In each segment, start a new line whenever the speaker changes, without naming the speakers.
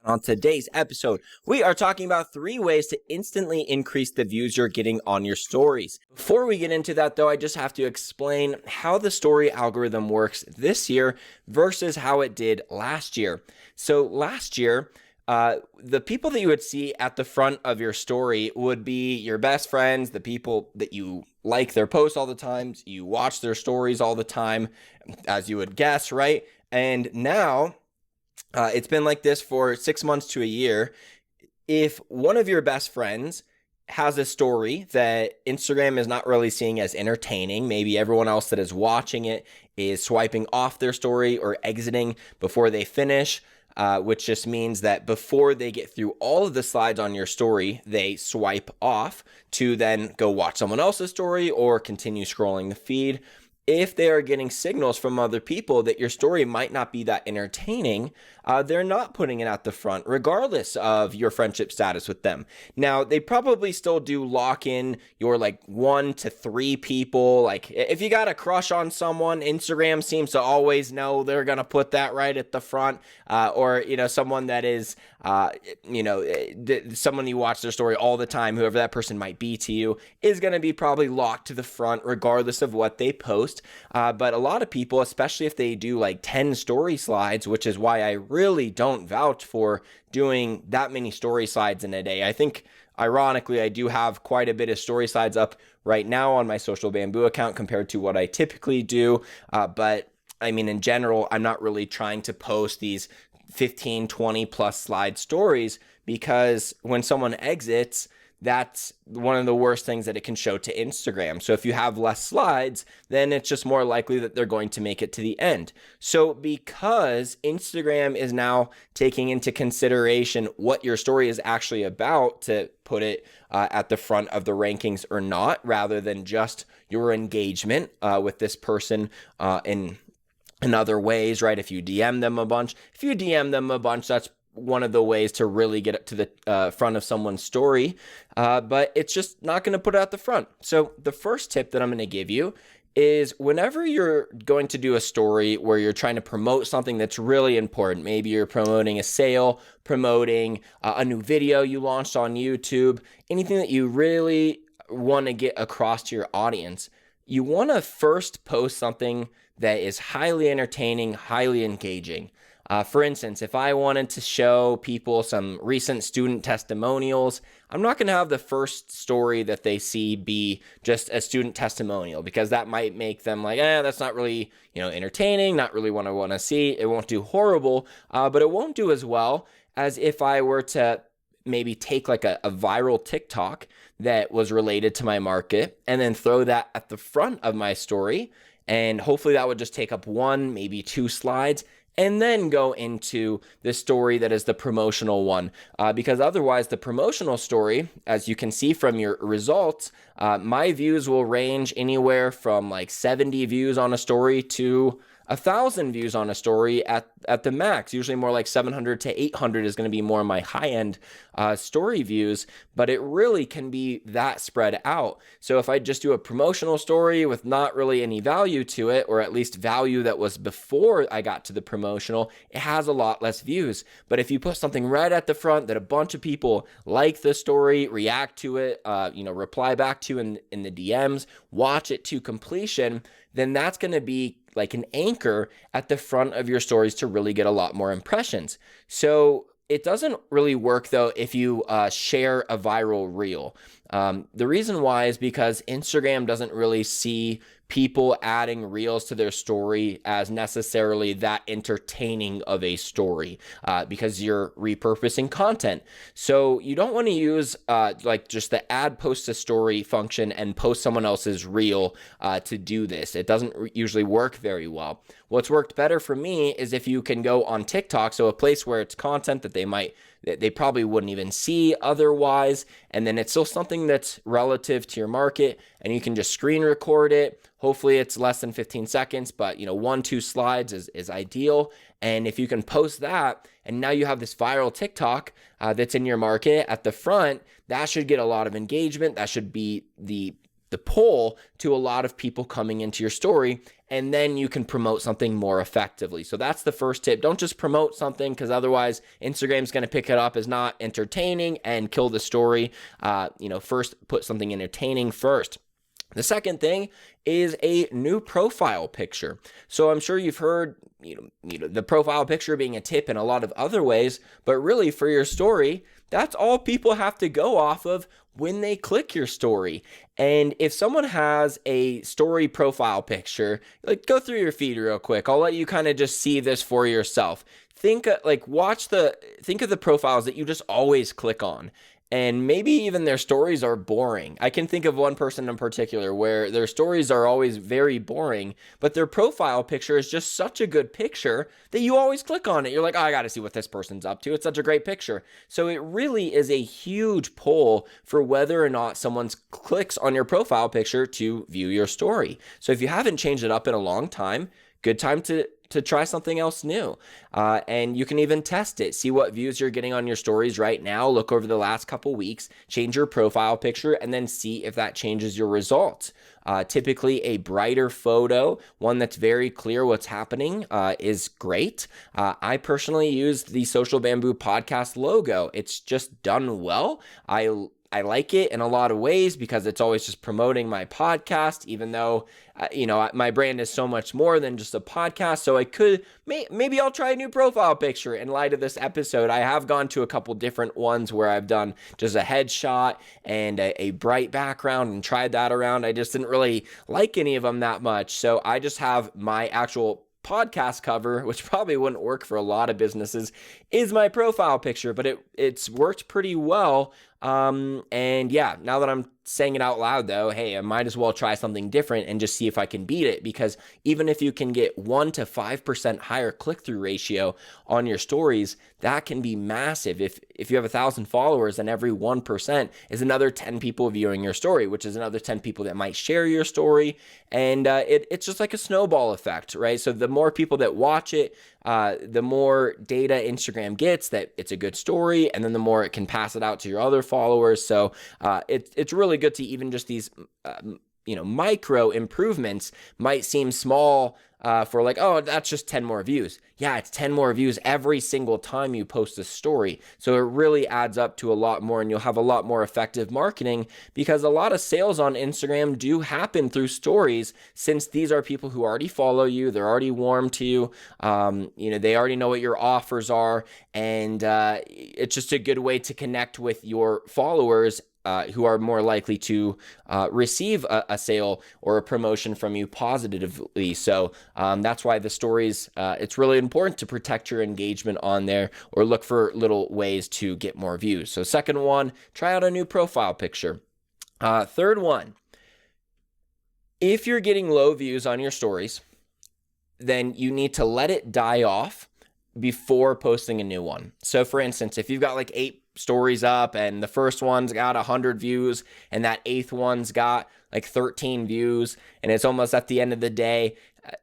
On today's episode, we are talking about 3 ways to instantly increase the views you're getting on your stories. Before we get into that though, I just have to explain how the story algorithm works this year versus how it did last year. So last year, the people that you would see at the front of your story would be your best friends, the people that you like their posts all the time, you watch their stories all the time, as you would guess, right? And now, it's been like this for 6 months to a year. If one of your best friends has a story that Instagram is not really seeing as entertaining, maybe everyone else that is watching it is swiping off their story or exiting before they finish, which just means that before they get through all of the slides on your story, they swipe off to then go watch someone else's story or continue scrolling the feed. If they are getting signals from other people that your story might not be that entertaining, they're not putting it at the front, regardless of your friendship status with them. Now, they probably still do lock in your 1 to 3 people. Like if you got a crush on someone, Instagram seems to always know they're going to put that right at the front. Or, someone that is, someone you watch their story all the time, whoever that person might be to you, is going to be probably locked to the front, regardless of what they post. But a lot of people, especially if they do 10 story slides, which is why I really don't vouch for doing that many story slides in a day. I think, ironically, I do have quite a bit of story slides up right now on my Social Bamboo account compared to what I typically do. But I mean, in general, I'm not really trying to post these 15, 20 plus slide stories, because when someone exits, that's one of the worst things that it can show to Instagram. So if you have less slides, then it's just more likely that they're going to make it to the end. So because Instagram is now taking into consideration what your story is actually about to put it at the front of the rankings or not, rather than just your engagement with this person in other ways, right? If you DM them a bunch, that's one of the ways to really get it to the front of someone's story, but it's just not going to put it at the front. So the first tip that I'm going to give you is, whenever you're going to do a story where you're trying to promote something that's really important, maybe you're promoting a sale, promoting a new video you launched on YouTube, anything that you really want to get across to your audience, you want to first post something that is highly entertaining, highly engaging. For instance, if I wanted to show people some recent student testimonials, I'm not going to have the first story that they see be just a student testimonial, because that might make them like, that's not really, entertaining, not really what I want to see. It won't do horrible, but it won't do as well as if I were to maybe take a viral TikTok that was related to my market and then throw that at the front of my story. And hopefully that would just take up 1, maybe 2 slides, and then go into the story that is the promotional one. Because otherwise, the promotional story, as you can see from your results, my views will range anywhere from 70 views on a story to 1,000 views on a story at the max. Usually more like 700 to 800 is going to be more my high-end story views, but it really can be that spread out. So if I just do a promotional story with not really any value to it, or at least value that was before I got to the promotional, it has a lot less views. But if you put something right at the front that a bunch of people like the story, react to it, reply back to in the DMs, watch it to completion, then that's going to be like an anchor at the front of your stories to really get a lot more impressions. So it doesn't really work though if you share a viral reel. The reason why is because Instagram doesn't really see people adding reels to their story as necessarily that entertaining of a story, because you're repurposing content. So you don't want to use just the add post to story function and post someone else's reel to do this. It doesn't usually work very well. What's worked better for me is if you can go on TikTok, so a place where it's content that they probably wouldn't even see otherwise, and then it's still something that's relative to your market, and you can just screen record it. Hopefully it's less than 15 seconds, but 1-2 slides is ideal. And if you can post that, and now you have this viral TikTok that's in your market at the front, that should get a lot of engagement. That should be the the pull to a lot of people coming into your story, and then you can promote something more effectively. So that's the first tip. Don't just promote something, because otherwise Instagram's going to pick it up as not entertaining and kill the story. First put something entertaining first. The second thing is a new profile picture. So I'm sure you've heard, the profile picture being a tip in a lot of other ways, but really for your story, that's all people have to go off of when they click your story. And if someone has a story profile picture, like, go through your feed real quick. I'll let you kind of just see this for yourself. Think of the profiles that you just always click on. And maybe even their stories are boring. I can think of one person in particular where their stories are always very boring, but their profile picture is just such a good picture that you always click on it. You're like, oh, I got to see what this person's up to. It's such a great picture. So it really is a huge pull for whether or not someone clicks on your profile picture to view your story. So if you haven't changed it up in a long time, good time to try something else new. And you can even test it. See what views you're getting on your stories right now. Look over the last couple weeks, change your profile picture, and then see if that changes your results. Typically, a brighter photo, one that's very clear what's happening, is great. I personally use the Social Bamboo podcast logo. It's just done well. I like it in a lot of ways because it's always just promoting my podcast, even though, my brand is so much more than just a podcast. So maybe I'll try a new profile picture in light of this episode. I have gone to a couple different ones where I've done just a headshot and a bright background and tried that around. I just didn't really like any of them that much. So I just have my actual podcast cover, which probably wouldn't work for a lot of businesses, is my profile picture, but it's worked pretty well. And yeah, now that I'm saying it out loud though, hey, I might as well try something different and just see if I can beat it, because even if you can get 1 to 5% higher click-through ratio on your stories, that can be massive. If you have 1,000 followers, then every 1% is another 10 people viewing your story, which is another 10 people that might share your story. And it's just like a snowball effect, right? So the more people that watch it, the more data Instagram gets that it's a good story, and then the more it can pass it out to your other followers. So it's really good to even just these micro improvements might seem small for like, oh, that's just 10 more views. Yeah, it's 10 more views every single time you post a story. So it really adds up to a lot more, and you'll have a lot more effective marketing, because a lot of sales on Instagram do happen through stories, since these are people who already follow you. They're already warm to you. They already know what your offers are. And it's just a good way to connect with your followers who are more likely to receive a sale or a promotion from you positively. So that's why the stories, it's really important to protect your engagement on there, or look for little ways to get more views. So second one, try out a new profile picture. Third one, if you're getting low views on your stories, then you need to let it die off before posting a new one. So for instance, if you've got like 8 stories up and the first one's got 100 views and that 8th one's got like 13 views, and it's almost at the end of the day,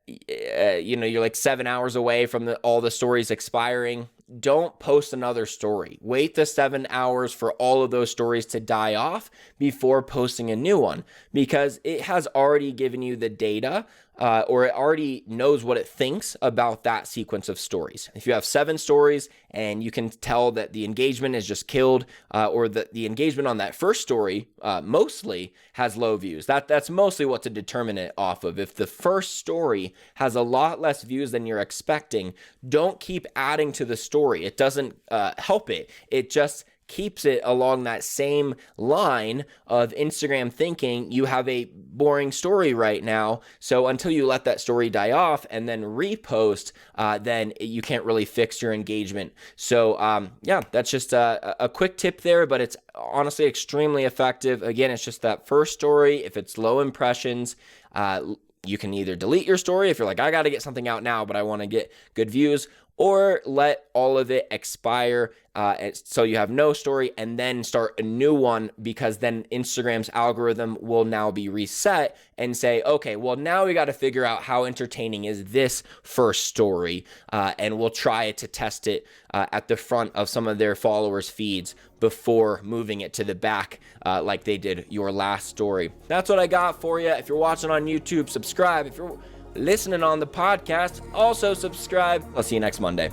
you're like 7 hours away from all the stories expiring, don't post another story. Wait the 7 hours for all of those stories to die off before posting a new one, because it has already given you the data, or it already knows what it thinks about that sequence of stories. If you have 7 stories and you can tell that the engagement is just killed, or that the engagement on that first story mostly has low views, that's mostly what to determine it off of. If the first story has a lot less views than you're expecting, don't keep adding to the story. It doesn't help it. It just keeps it along that same line of Instagram thinking you have a boring story right now. So until you let that story die off and then repost, then you can't really fix your engagement. So that's just a quick tip there, but it's honestly extremely effective. Again, it's just that first story. If it's low impressions, you can either delete your story if you're like, I got to get something out now, but I want to get good views, or let all of it expire so you have no story and then start a new one, because then Instagram's algorithm will now be reset and say, okay, well, now we got to figure out how entertaining is this first story, and we'll try to test it at the front of some of their followers' feeds before moving it to the back like they did your last story. That's what I got for you. If you're watching on YouTube, subscribe. If you're listening on the podcast, also subscribe. I'll see you next Monday.